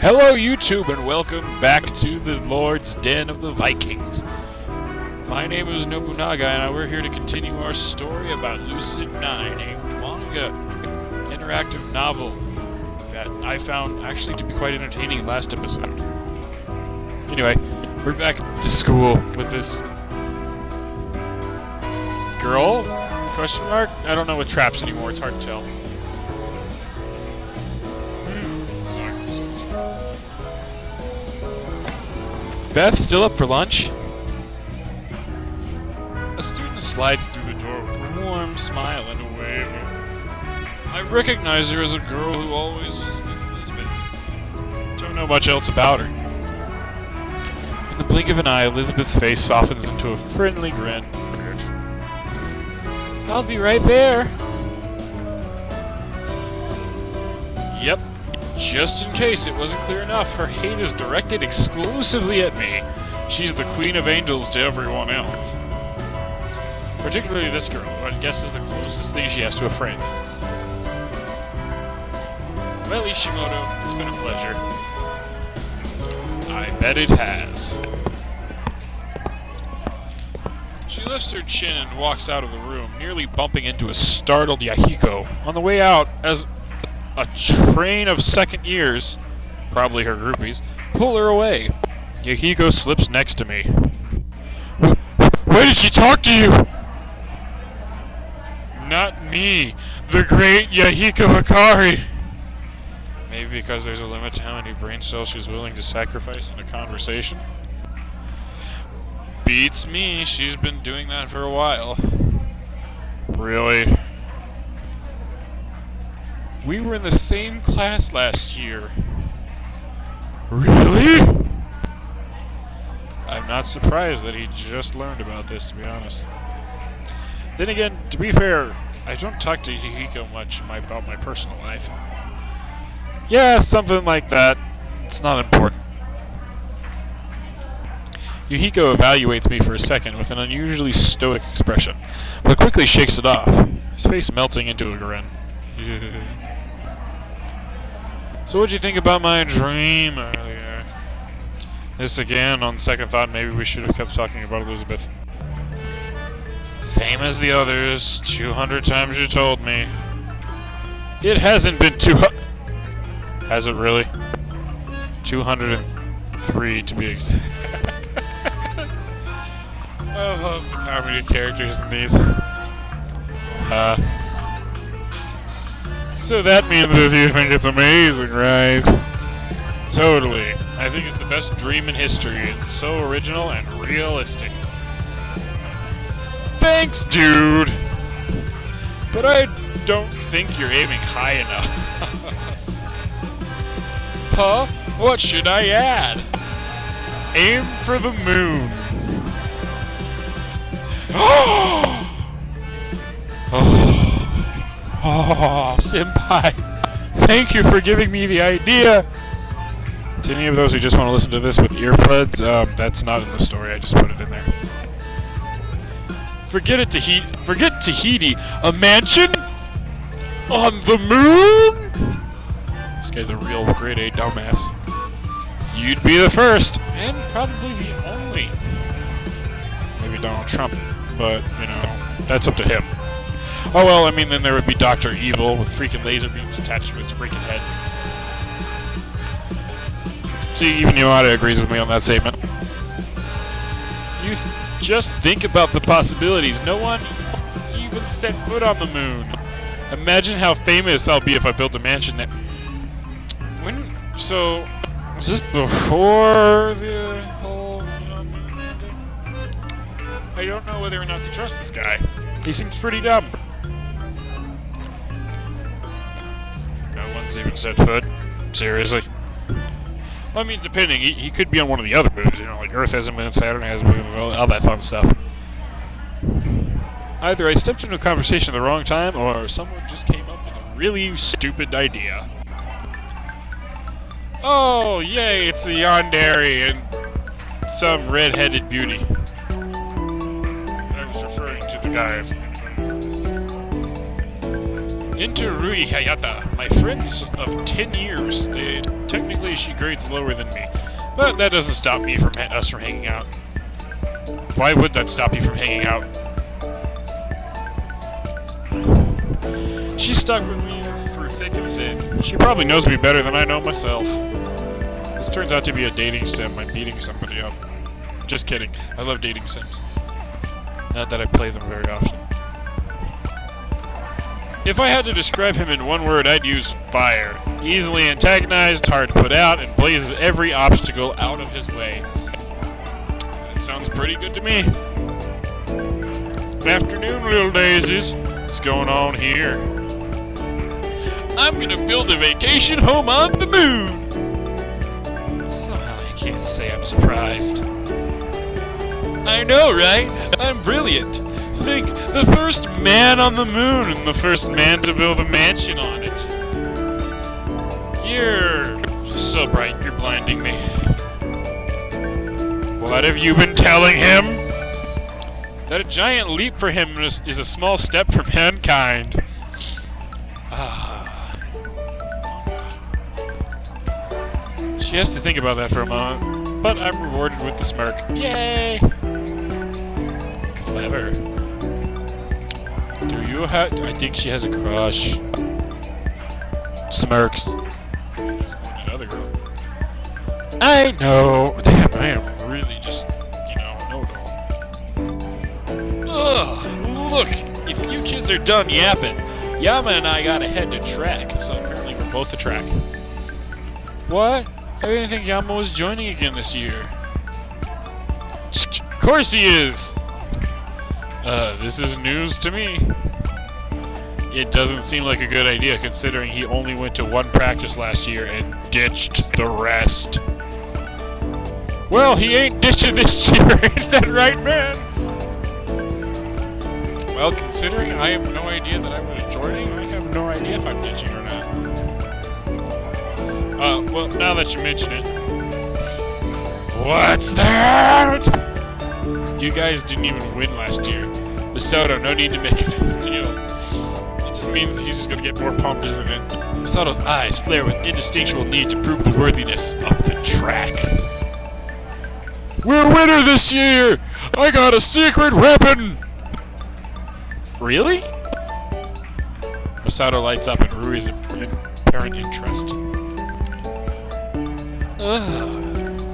Hello YouTube and welcome back to the Lord's Den of the Vikings. My name is Nobunaga and we're here to continue our story about LUCID9, a manga interactive novel that I found actually to be quite entertaining last episode. Anyway, we're back to school with this girl? Question mark? I don't know with traps anymore, it's hard to tell. Beth, still up for lunch? A student slides through the door with a warm smile and a wave. I recognize her as a girl who always was with Elizabeth. Don't know much else about her. In the blink of an eye, Elizabeth's face softens into a friendly grin. I'll be right there. Yep. Just in case it wasn't clear enough, her hate is directed exclusively at me. She's the queen of angels to everyone else. Particularly this girl, who I guess is the closest thing she has to a friend. Well, Shimano, it's been a pleasure. I bet it has. She lifts her chin and walks out of the room, nearly bumping into a startled Yahiko. On the way out, as a train of second years, probably her groupies, pull her away. Yahiko slips next to me. Why did she talk to you? Not me, the great Yahiko Hikari. Maybe because there's a limit to how many brain cells she's willing to sacrifice in a conversation? Beats me, she's been doing that for a while. Really? We were in the same class last year. Really? I'm not surprised that he just learned about this, to be honest. Then again, to be fair, I don't talk to Yahiko much about my personal life. Yeah, something like that. It's not important. Yahiko evaluates me for a second with an unusually stoic expression, but quickly shakes it off, his face melting into a grin. So what'd you think about my dream earlier? This again, on second thought, maybe we should have kept talking about Elizabeth. Same as the others, 200 times you told me. It hasn't been Has it really? 203 to be exact. I love the comedy characters in these. So that means that you think it's amazing, right? Totally. I think it's the best dream in history. It's so original and realistic. Thanks, dude! But I don't think you're aiming high enough. Huh? What should I add? Aim for the moon. Oh, senpai, thank you for giving me the idea. To any of those who just want to listen to this with earbuds, that's not in the story, I just put it in there. Forget Tahiti, a mansion? On the moon? This guy's a real grade A dumbass. You'd be the first, and probably the only. Maybe Donald Trump, but, you know, that's up to him. Oh well, I mean, then there would be Dr. Evil with freaking laser beams attached to his freaking head. See, even Yamada agrees with me on that statement. You just think about the possibilities. No one even set foot on the moon. Imagine how famous I'll be if I built a mansion there. So, was this before the whole moon thing? I don't know whether or not to trust this guy. He seems pretty dumb. No one's even set foot? Seriously? Well, I mean, depending. He could be on one of the other moons, you know, like Earth has a moon, Saturn has a moon, all that fun stuff. Either I stepped into a conversation at the wrong time, or someone just came up with a really stupid idea. Oh, yay, it's the Yandere and some red-headed beauty. I was referring to the guy. Enter Rui Hayata, my friends of 10 years. Technically, she grades lower than me, but that doesn't stop me from us from hanging out. Why would that stop you from hanging out? She's stuck with me through thick and thin. She probably knows me better than I know myself. This turns out to be a dating sim. I'm beating somebody up. Just kidding. I love dating sims. Not that I play them very often. If I had to describe him in one word, I'd use fire. Easily antagonized, hard to put out, and blazes every obstacle out of his way. That sounds pretty good to me. Afternoon, little daisies. What's going on here? I'm gonna build a vacation home on the moon. Somehow I can't say I'm surprised. I know, right? I'm brilliant. Think, the first man on the moon and the first man to build a mansion on it. You're so bright, you're blinding me. What have you been telling him? That a giant leap for him is a small step for mankind. She has to think about that for a moment, but I'm rewarded with the smirk. Yay! Clever. I think she has a crush. Smirks. That's more than other girl. I know. Damn, I am really just, know-it-all. Ugh, look. If you kids are done yapping, Yama and I gotta head to track, so apparently we're both to track. What? I didn't think Yama was joining again this year. Of course he is! This is news to me. It doesn't seem like a good idea considering he only went to one practice last year and ditched the rest. Well, he ain't ditching this year, ain't that right, man? Well, considering I have no idea that I was joining, I have no idea if I'm ditching or not. Well, now that you mention it. What's that? You guys didn't even win last year. Masato, no need to make a big deal. It just means he's just gonna get more pumped, isn't it? Masato's eyes flare with instinctual need to prove the worthiness of the track. We're a winner this year! I got a secret weapon! Really? Masato lights up in Rui's apparent interest.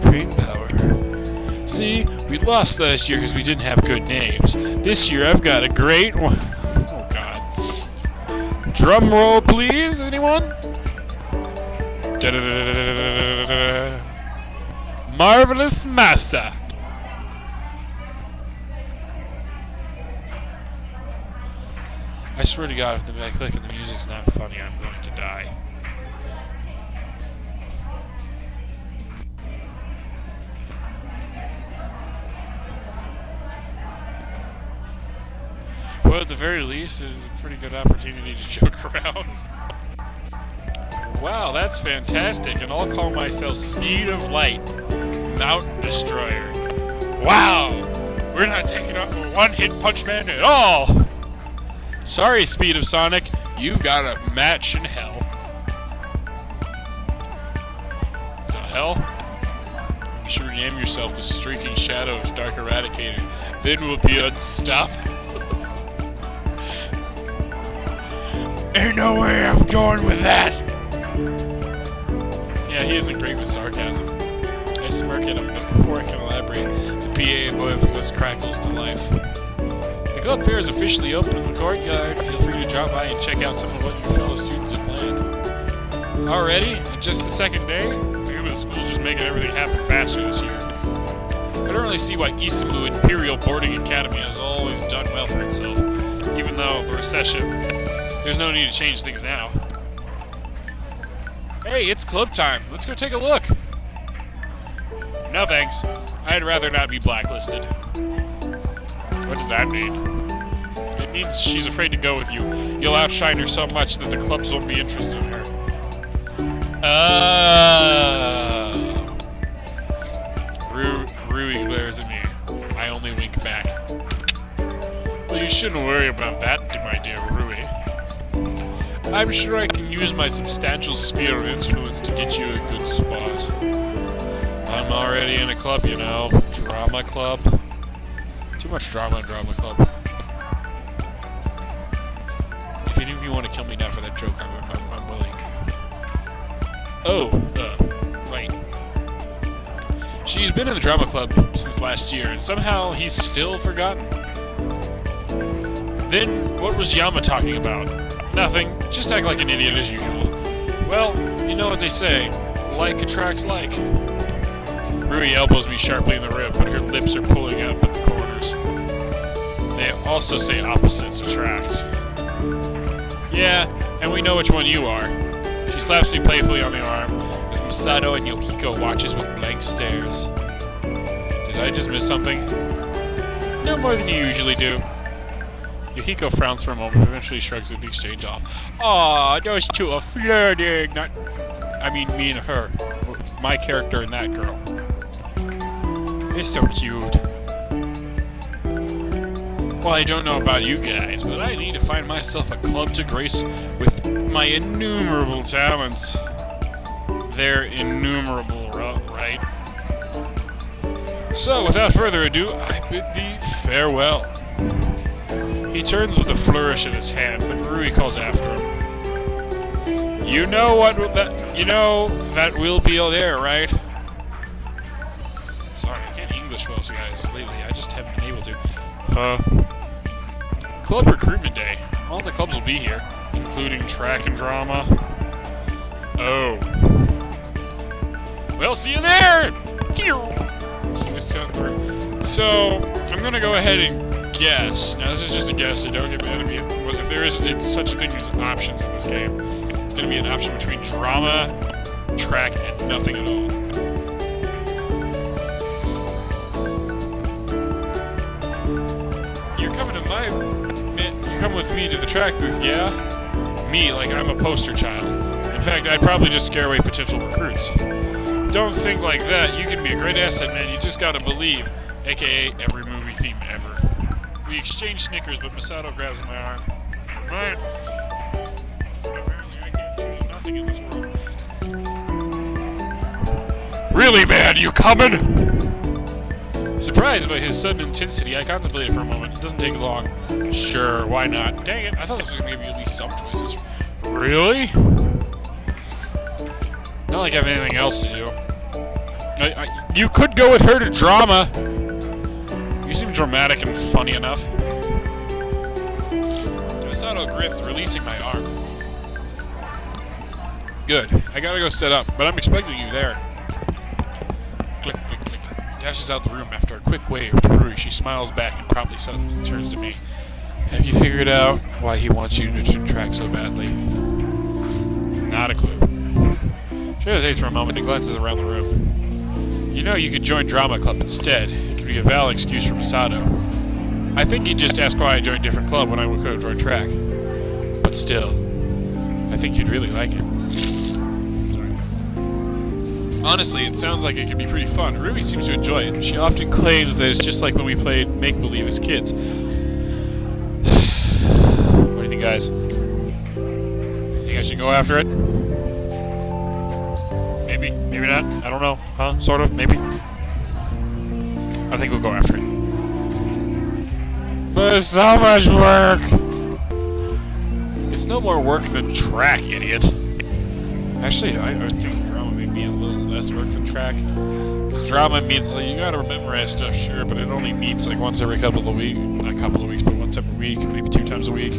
Brain power. See, we lost last year because we didn't have good names. This year I've got a great one. Oh god. Drum roll, please, anyone? Marvelous Massa. I swear to God, if I click and the music's not funny, I'm going to die. Well, at the very least, it's a pretty good opportunity to joke around. Wow, that's fantastic, and I'll call myself Speed of Light, Mountain Destroyer. Wow, we're not taking off a one-hit punch man at all. Sorry, Speed of Sonic, you've got a match in hell. The hell? You should rename yourself the Streaking Shadows Dark Eradicator. Then we'll be unstoppable. Ain't no way I'm going with that! Yeah, he isn't great with sarcasm. I smirk at him, but before I can elaborate, the PA above us crackles to life. The club fair is officially open in the courtyard. Feel free to drop by and check out some of what your fellow students have planned. Already? In just the second day? Maybe the school's just making everything happen faster this year. I don't really see why Isamu Imperial Boarding Academy has always done well for itself. Even though the recession, there's no need to change things now. Hey, it's club time. Let's go take a look. No thanks. I'd rather not be blacklisted. What does that mean? It means she's afraid to go with you. You'll outshine her so much that the clubs won't be interested in her. Rui glares at me. I only wink back. Well, you shouldn't worry about that, my dear Rui. I'm sure I can use my substantial sphere of influence to get you a good spot. I'm already in a club, you know. Drama club. Too much drama in drama club. If any of you want to kill me now for that joke, I'm willing. Oh, right. She's been in the drama club since last year, and somehow he's still forgotten. Then, what was Yama talking about? Nothing. Just act like an idiot as usual. Well, you know what they say. Like attracts like. Rui elbows me sharply in the rib, but her lips are pulling up at the corners. They also say opposites attract. Yeah, and we know which one you are. She slaps me playfully on the arm as Masato and Yahiko watches with blank stares. Did I just miss something? No more than you usually do. Yahiko frowns for a moment, but eventually shrugs the exchange off. Aw, those two are flirting. Me and her. My character and that girl. They're so cute. Well, I don't know about you guys, but I need to find myself a club to grace with my innumerable talents. They're innumerable, right? So, without further ado, I bid thee farewell. He turns with a flourish in his hand, but Rui calls after him. You know that will be there, right? Sorry, I can't English well, guys. Lately, I just haven't been able to. Club recruitment day. All the clubs will be here, including track and drama. Oh. Well, see you there! So, I'm gonna go ahead and guess. Now, this is just a guess, so don't get mad at me. But if there is such a thing as options in this game, it's gonna be an option between drama, track, and nothing at all. You're coming with me to the track booth, yeah? Me, like I'm a poster child. In fact, I'd probably just scare away potential recruits. Don't think like that. You can be a great asset, man. You just gotta believe. AKA every movie theme ever. We exchange Snickers, but Masato grabs my arm. Right. Apparently I can't choose nothing in this world. Really, man? You coming? Surprised by his sudden intensity, I contemplated for a moment. It doesn't take long. Sure, why not? Dang it, I thought this was going to give you at least some choices. Really? Not like I have anything else to do. You could go with her to drama. You seem dramatic and funny enough. Masato grins, releasing my arm. Good. I gotta go set up, but I'm expecting you there. Click, click, click. Dashes out the room after a quick wave to Rui. She smiles back and promptly turns to me. Have you figured out why he wants you to track so badly? Not a clue. She hesitates for a moment and glances around the room. You know, you could join drama club instead. It could be a valid excuse for Masato. I think he'd just ask why I joined a different club when I could have joined track. But still, I think you'd really like it. Sorry. Honestly, it sounds like it could be pretty fun. Rui seems to enjoy it. She often claims that it's just like when we played make-believe as kids. What do you think, guys? You think I should go after it? Maybe, maybe not. I don't know. Huh? Sort of, maybe. I think we'll go after it. But it's so much work! It's no more work than track, idiot. Actually, I think drama may be a little less work than track. Because drama means like, you gotta memorize stuff, sure, but it only meets like once every couple of weeks. Not a couple of weeks, but once every week, maybe 2 times a week.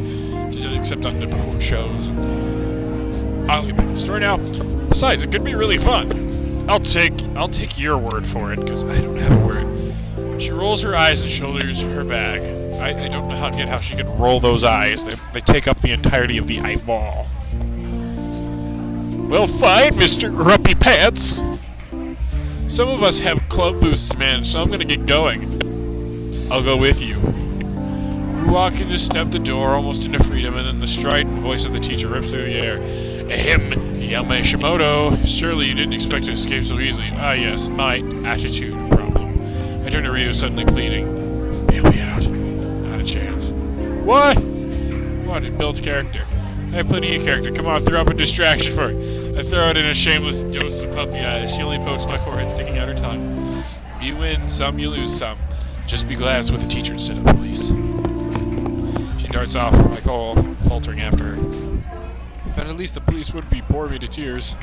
Except on the before shows. I'll get back to the story now. Besides, it could be really fun. I'll take your word for it, because I don't have a word. She rolls her eyes and shoulders her bag. I don't know how she can roll those eyes. They take up the entirety of the eyeball. Well, fine, Mr. Grumpy Pants. Some of us have club booths to manage, so I'm gonna get going. I'll go with you. We walk in to step the door almost into freedom, and then the strident voice of the teacher rips through the air. Yamashimoto, surely you didn't expect to escape so easily. Ah, yes, my attitude problem. I turn to Ryu, suddenly pleading. Bail me out. Not a chance. What? What? It builds character. I have plenty of character. Come on, throw up a distraction for her. I throw it in a shameless dose of puppy eyes. She only pokes my forehead, sticking out her tongue. You win some, you lose some. Just be glad it's with a teacher instead of police. She darts off, I call, faltering after her. But at least the police wouldn't be boring me to tears.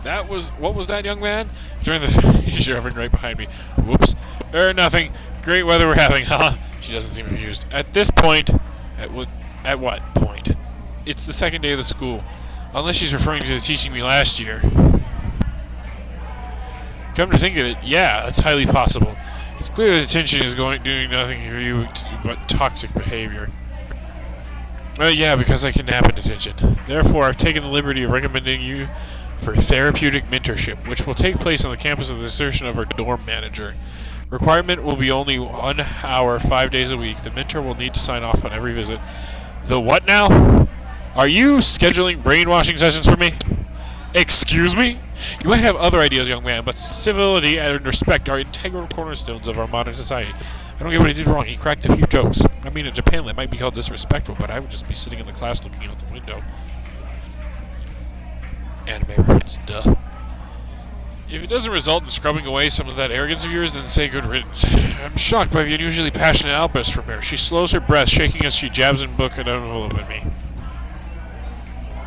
What was that, young man? During the she's hovering right behind me. Whoops. Nothing. Great weather we're having, huh? She doesn't seem amused. At this point, at what point? It's the second day of the school. Unless she's referring to teaching me last year. Come to think of it, yeah, that's highly possible. It's clear that detention is doing nothing for you but toxic behavior. Yeah, because I kidnap in detention. Therefore, I've taken the liberty of recommending you for therapeutic mentorship, which will take place on the campus of the discretion of our dorm manager. Requirement will be only 1 hour, 5 days a week. The mentor will need to sign off on every visit. The what now? Are you scheduling brainwashing sessions for me? Excuse me? You might have other ideas, young man, but civility and respect are integral cornerstones of our modern society. I don't get what he did wrong. He cracked a few jokes. I mean, in Japan, that might be called disrespectful, but I would just be sitting in the class looking out the window. Anime reference, duh. If it doesn't result in scrubbing away some of that arrogance of yours, then say good riddance. I'm shocked by the unusually passionate outburst from her. She slows her breath, shaking as she jabs and book an envelope at me.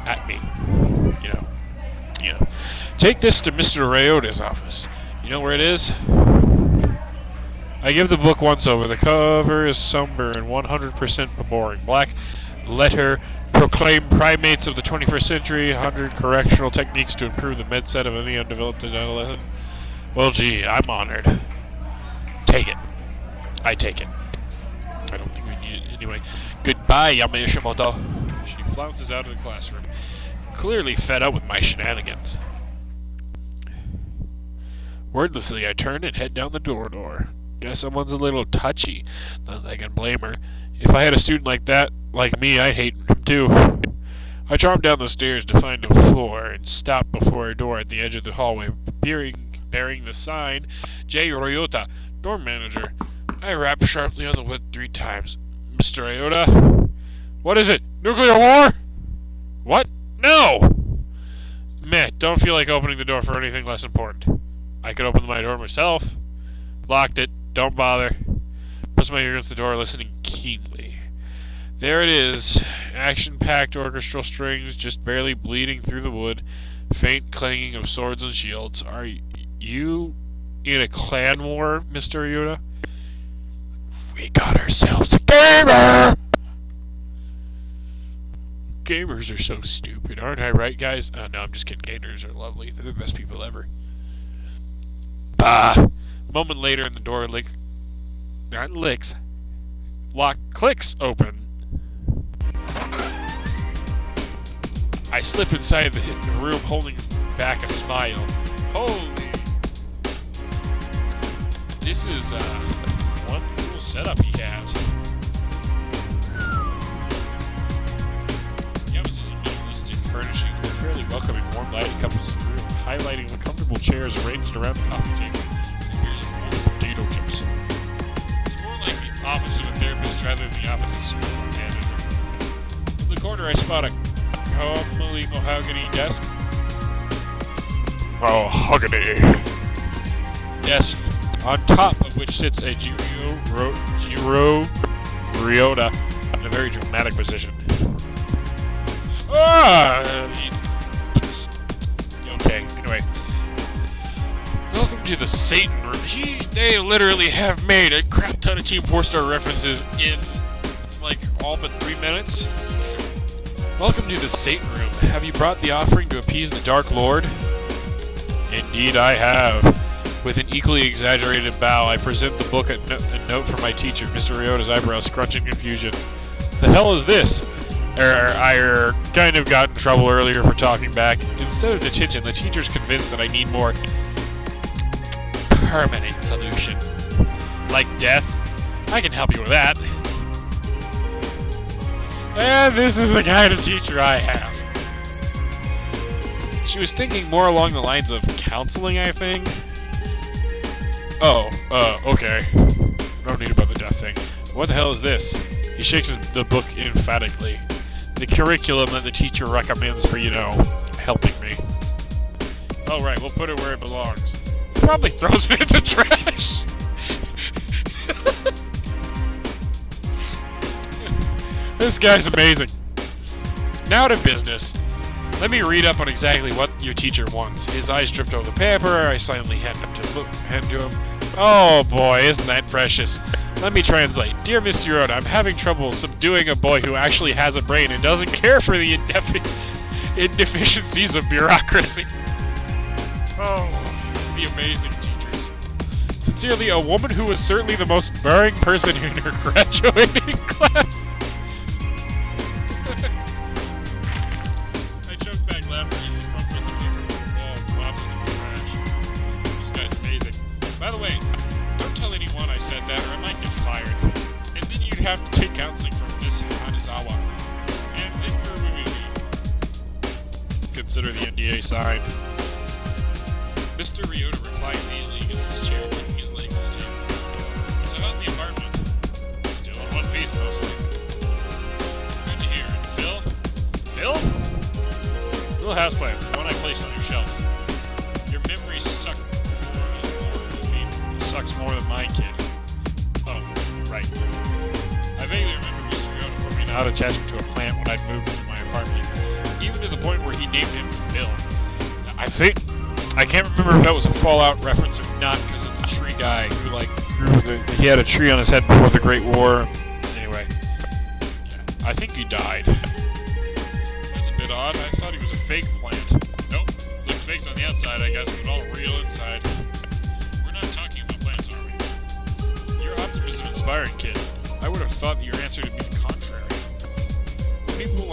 At me. You know. Take this to Mr. Ryota's office. You know where it is? I give the book once over. The cover is somber and 100% boring. Black letter proclaim primates of the 21st century, 100 correctional techniques to improve the med set of any undeveloped adolescent. Well, gee, I'm honored. Take it. I take it. I don't think we need it anyway. Goodbye, Yamashimoto. She flounces out of the classroom, clearly fed up with my shenanigans. Wordlessly, I turn and head down the door. Guess someone's a little touchy. Not that I can blame her. If I had a student like me, I'd hate him too. I tromp down the stairs to find a floor and stop before a door at the edge of the hallway, bearing the sign, J. Ryota, dorm manager. I rap sharply on the wood 3 times. Mr. Ryota? What is it? Nuclear war? What? No! Meh, don't feel like opening the door for anything less important. I could open my door myself. Locked it. Don't bother. Press my ear against the door, listening keenly. There it is. Action-packed orchestral strings just barely bleeding through the wood. Faint clanging of swords and shields. Are you in a clan war, Mr. Ryota? We got ourselves a gamer! Gamers are so stupid, aren't I right, guys? No, I'm just kidding. Gamers are lovely. They're the best people ever. Bah! A moment later, and the door clicks open. I slip inside the room, holding back a smile. Holy! This is one cool setup he has. The office is minimalistic furnishings, but fairly welcoming, warm light encompasses the room, highlighting the comfortable chairs arranged around the coffee table. Potato chips. It's more like the office of a therapist rather than the office of school manager. In the corner, I spot a comely mahogany desk. Mahogany desk, on top of which sits a Jiro Ryota in a very dramatic position. Okay, anyway. Welcome to the Satan Room. They literally have made a crap ton of Team 4-star references in, all but 3 minutes. Welcome to the Satan Room. Have you brought the offering to appease the Dark Lord? Indeed I have. With an equally exaggerated bow, I present the book and note from my teacher, Mr. Ryota's eyebrows scrunch in confusion. The hell is this? I kind of got in trouble earlier for talking back. Instead of detention, the teacher's convinced that I need more permanent solution. Like death? I can help you with that. And this is the kind of teacher I have. She was thinking more along the lines of counseling, I think. Okay. No need about the death thing. What the hell is this? He shakes the book emphatically. the curriculum that the teacher recommends for, helping me. Oh, right, we'll put it where it belongs. He probably throws it in the trash. This guy's amazing. Now to business. Let me read up on exactly what your teacher wants. His eyes dripped over the paper. I silently hand to him. Oh boy, isn't that precious? Let me translate. Dear Mr. Yoda, I'm having trouble subduing a boy who actually has a brain and doesn't care for the inefficiencies of bureaucracy. Oh, the amazing teachers. Sincerely, a woman who was certainly the most boring person in her graduating class. I choked back laughter as the front piece of paper dropped into the trash. This guy's amazing. By the way, don't tell anyone I said that or I might get fired. And then you'd have to take counseling from Miss Hanazawa. And then where would we be? Consider the NDA signed. Mr. Ryota reclines easily against his chair, kicking his legs on the table. So how's the apartment? Still in one piece, mostly. Good to hear. And Phil? Phil? Little houseplant, the one I placed on your shelf. Your memory sucks more than mine, kid. Oh, right. I vaguely remember Mr. Ryota forming an odd attachment to a plant when I'd moved into my apartment, even to the point where he named him Phil. I can't remember if that was a Fallout reference or not, because of the tree guy who, he had a tree on his head before the Great War. Anyway, yeah, I think he died. That's a bit odd. I thought he was a fake plant. Nope, looked faked on the outside, I guess, but all real inside. We're not talking about plants, are we? Your optimism inspiring, kid. I would have thought that your answer would be the contrary. People,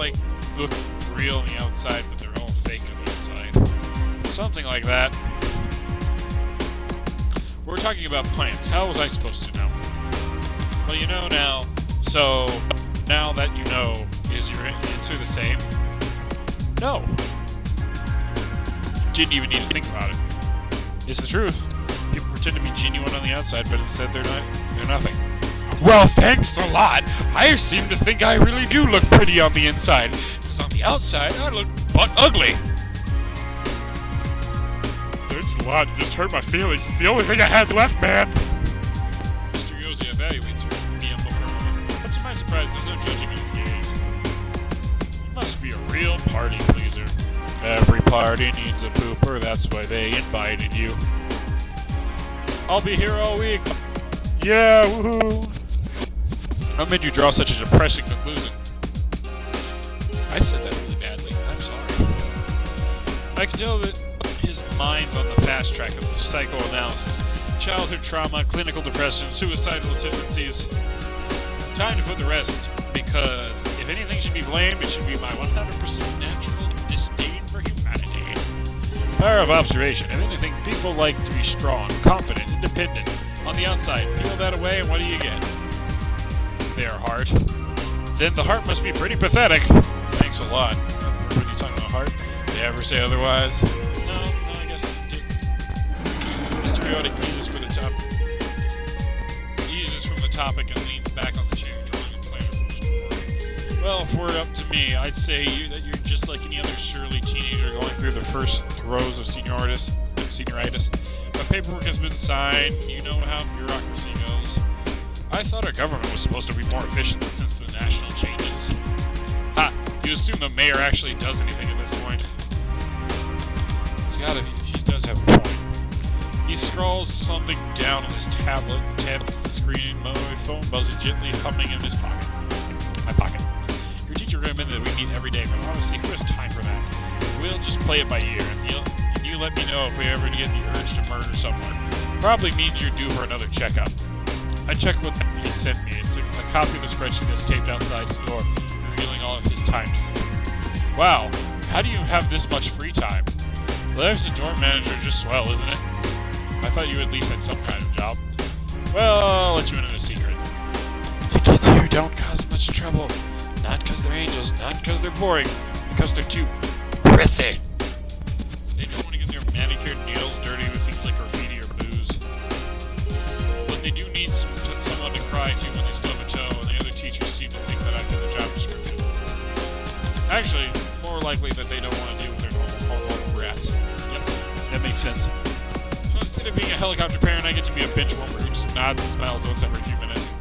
look real on the outside, but they're all fake on the inside. Something like that. We're talking about plants. How was I supposed to know? Well, you know now. So, now that you know, is your answer the same? No. You didn't even need to think about it. It's the truth. People pretend to be genuine on the outside, but instead they're not. They're nothing. Well, thanks a lot. I seem to think I really do look pretty on the inside, because on the outside I look butt ugly. Thanks a lot. You just hurt my feelings. It's the only thing I had left, man. Mr. Yose evaluates Miyamo for a moment, but to my surprise, there's no judging in his gaze. You must be a real party pleaser. Every party needs a pooper. That's why they invited you. I'll be here all week. Yeah, woohoo. What made you draw such a depressing conclusion? I said that really badly. I'm sorry. I can tell that his mind's on the fast track of psychoanalysis, childhood trauma, clinical depression, suicidal tendencies. Time to put the rest, because if anything should be blamed, it should be my 100% natural disdain for humanity. Power of observation. If anything, people like to be strong, confident, independent. On the outside, peel that away, and what do you get? Their heart. Then the heart must be pretty pathetic. Thanks a lot. When you talking about heart, did you ever say otherwise? No, I guess you did. Mr. Ryota eases from the topic and leans back on the chair, drawing a planner from his drawer. Well, if were up to me, I'd say that you're just like any other surly teenager going through the first throes of senioritis. My paperwork has been signed. You know how bureaucracy goes. I thought our government was supposed to be more efficient since the national changes. Ha! You assume the mayor actually does anything at this point. He does have a point. He scrawls something down on his tablet and taps the screen. My phone buzzes gently, humming in my pocket. Your teacher recommended that we meet every day, but honestly, who has time for that? We'll just play it by ear, and you let me know if we ever get the urge to murder someone. Probably means you're due for another checkup. I checked what he sent me. It's a copy of the spreadsheet that's taped outside his door, revealing all of his time. Wow, how do you have this much free time? Life as a dorm manager is just swell, isn't it? I thought you at least had some kind of job. Well, I'll let you in on a secret. The kids here don't cause much trouble. Not because they're angels, not because they're boring, because they're too prissy. They don't want to get their manicured nails dirty with things like graffiti or booze. But they do need someone to cry to when they stub a toe, and the other teachers seem to think that I fit the job description. Actually, it's more likely that they don't want to deal with their normal rats. Yep, that makes sense. So instead of being a helicopter parent, I get to be a bench warmer who just nods and smiles once every few minutes.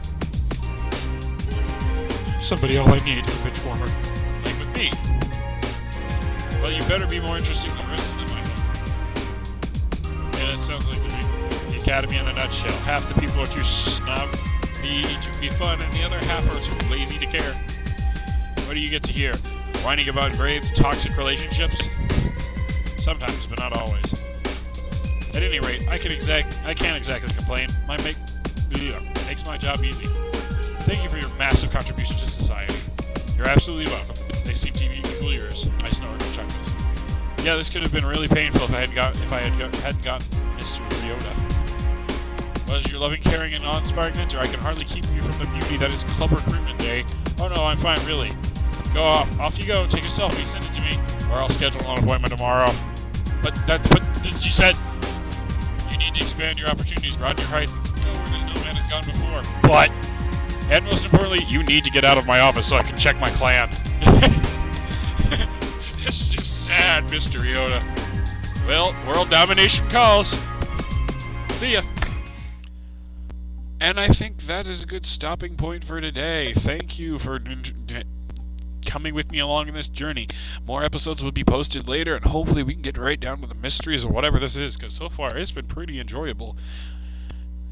Somebody all I need, a bench warmer. Like with me. Well, you better be more interesting than the rest of them, I hope. Yeah, that sounds like to me the Academy in a nutshell. Half the people are too snobby to be fun, and the other half are too lazy to care. What do you get to hear? Whining about grades, toxic relationships? Sometimes, but not always. At any rate, I can't exactly complain. Makes my job easy. Thank you for your massive contribution to society. You're absolutely welcome. They seem to be equal yours. I snorted and chuckles. Yeah, this could have been really painful if I hadn't got Mr. Ryota. Was your loving, caring, and awe-inspiring mentor? I can hardly keep you from the beauty that is club recruitment day. Oh no, I'm fine, really. Go off. Off you go. Take a selfie. Send it to me, or I'll schedule an appointment tomorrow. But she said you need to expand your opportunities, broaden your heights, and go where no man has gone before. But, and most importantly, you need to get out of my office so I can check my clan. It's just sad, Mr. Ryota. Well, world domination calls. See ya. And I think that is a good stopping point for today. Thank you for coming with me along in this journey. More episodes will be posted later, and hopefully we can get right down to the mysteries of whatever this is, because so far it's been pretty enjoyable.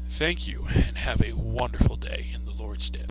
Thank you, and have a wonderful day in the Lord's Den.